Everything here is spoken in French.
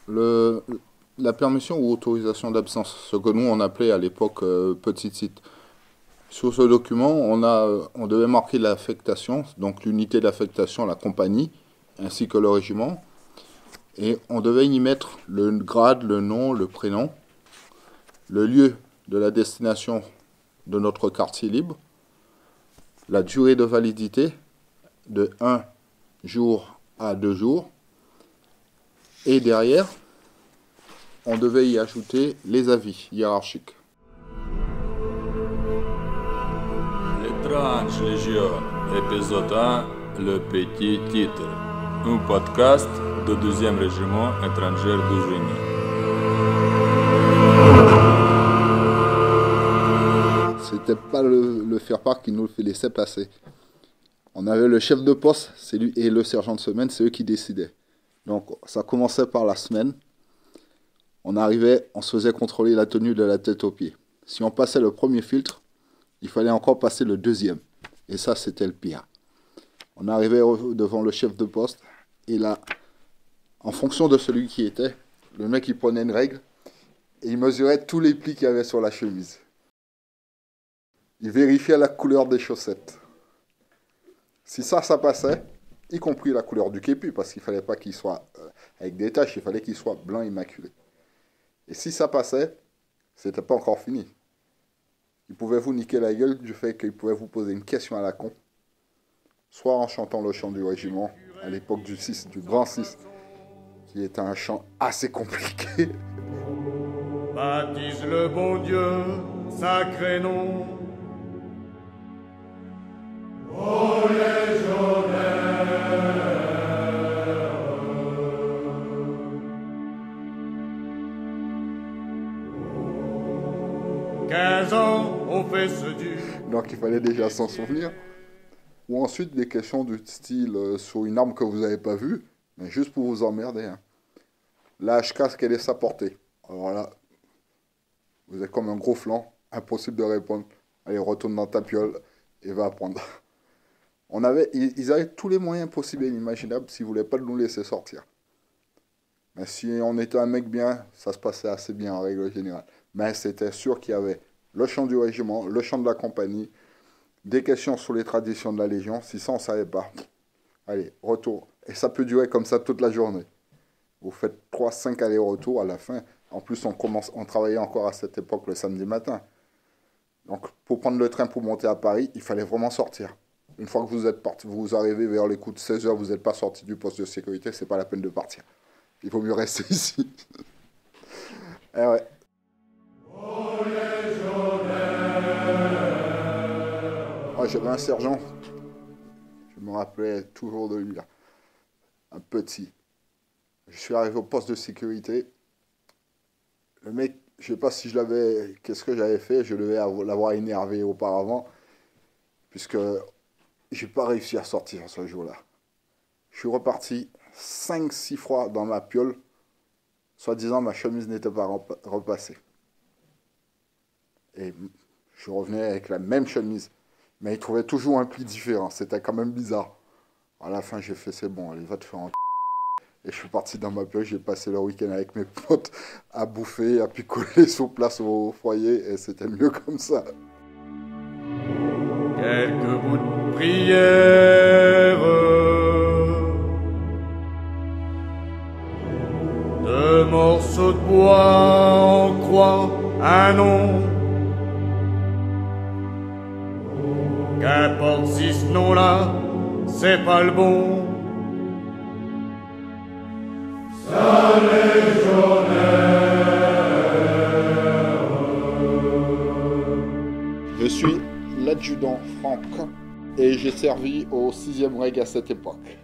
La permission ou autorisation d'absence, ce que nous on appelait à l'époque petit site. Sur ce document, on devait marquer l'affectation, donc l'unité d'affectation, la compagnie, ainsi que le régiment. Et on devait y mettre le grade, le nom, le prénom, le lieu de la destination de notre quartier libre, la durée de validité de 1 jour à 2 jours. Et derrière, on devait y ajouter les avis hiérarchiques. L'étrange Légion, épisode 1, le petit titre. Un podcast du 2e régiment étranger de génie. C'était pas le faire-part qui nous le laissait passer. On avait le chef de poste et le sergent de semaine, c'est eux qui décidaient. Donc ça commençait par la semaine. On arrivait, on se faisait contrôler la tenue de la tête aux pieds. Si on passait le premier filtre, il fallait encore passer le deuxième. Et ça, c'était le pire. On arrivait devant le chef de poste. Et là, en fonction de celui qui était, le mec, il prenait une règle. Et il mesurait tous les plis qu'il y avait sur la chemise. Il vérifiait la couleur des chaussettes. Si ça passait, y compris la couleur du képi, parce qu'il ne fallait pas qu'il soit avec des taches, il fallait qu'il soit blanc immaculé. Et si ça passait, c'était pas encore fini. Il pouvait vous niquer la gueule du fait qu'il pouvait vous poser une question à la con, soit en chantant le chant du régiment, à l'époque du grand 6, qui était un chant assez compliqué. Baptise le bon Dieu, sacré nom. Ô légionnaire. 15 ans, on fait ce dur. Donc il fallait déjà s'en souvenir. Ou ensuite des questions du style sur une arme que vous n'avez pas vue, mais juste pour vous emmerder. Hein. La HK, quelle est sa portée? Alors là, vous êtes comme un gros flanc, impossible de répondre. Allez, retourne dans ta piole et va apprendre. Ils avaient tous les moyens possibles et inimaginables s'ils ne voulaient pas nous laisser sortir. Mais si on était un mec bien, ça se passait assez bien en règle générale. Mais c'était sûr qu'il y avait le chant du régiment, le chant de la compagnie, des questions sur les traditions de la Légion. Si ça, on ne savait pas. Allez, retour. Et ça peut durer comme ça toute la journée. Vous faites 3-5 allers-retours à la fin. En plus, on travaillait encore à cette époque le samedi matin. Donc, pour prendre le train pour monter à Paris, il fallait vraiment sortir. Une fois que vous êtes parti, vous arrivez vers les coups de 16 h, vous n'êtes pas sorti du poste de sécurité, c'est pas la peine de partir. Il vaut mieux rester ici. Eh ouais. Oh, j'avais un sergent, je me rappelais toujours de lui, là. Un petit. Je suis arrivé au poste de sécurité. Le mec, je sais pas si je l'avais... Qu'est-ce que j'avais fait? Je devais l'avoir énervé auparavant, puisque j'ai pas réussi à sortir ce jour-là. Je suis reparti 5-6 fois dans ma piole, soi-disant ma chemise n'était pas repassée. Et je revenais avec la même chemise. Mais il trouvait toujours un pli différent. C'était quand même bizarre. À la fin, j'ai fait, c'est bon, allez, va te faire un... Et je suis parti dans ma piole. J'ai passé le week-end avec mes potes à bouffer, à picoler sur place au foyer. Et c'était mieux comme ça. Quelques bouts de prière, deux morceaux de bois en croix, un nom. Qu'importe si ce nom-là, c'est pas le bon. Ça légionnaire. Je suis l'adjudant Franck et j'ai servi au 6e reg à cette époque.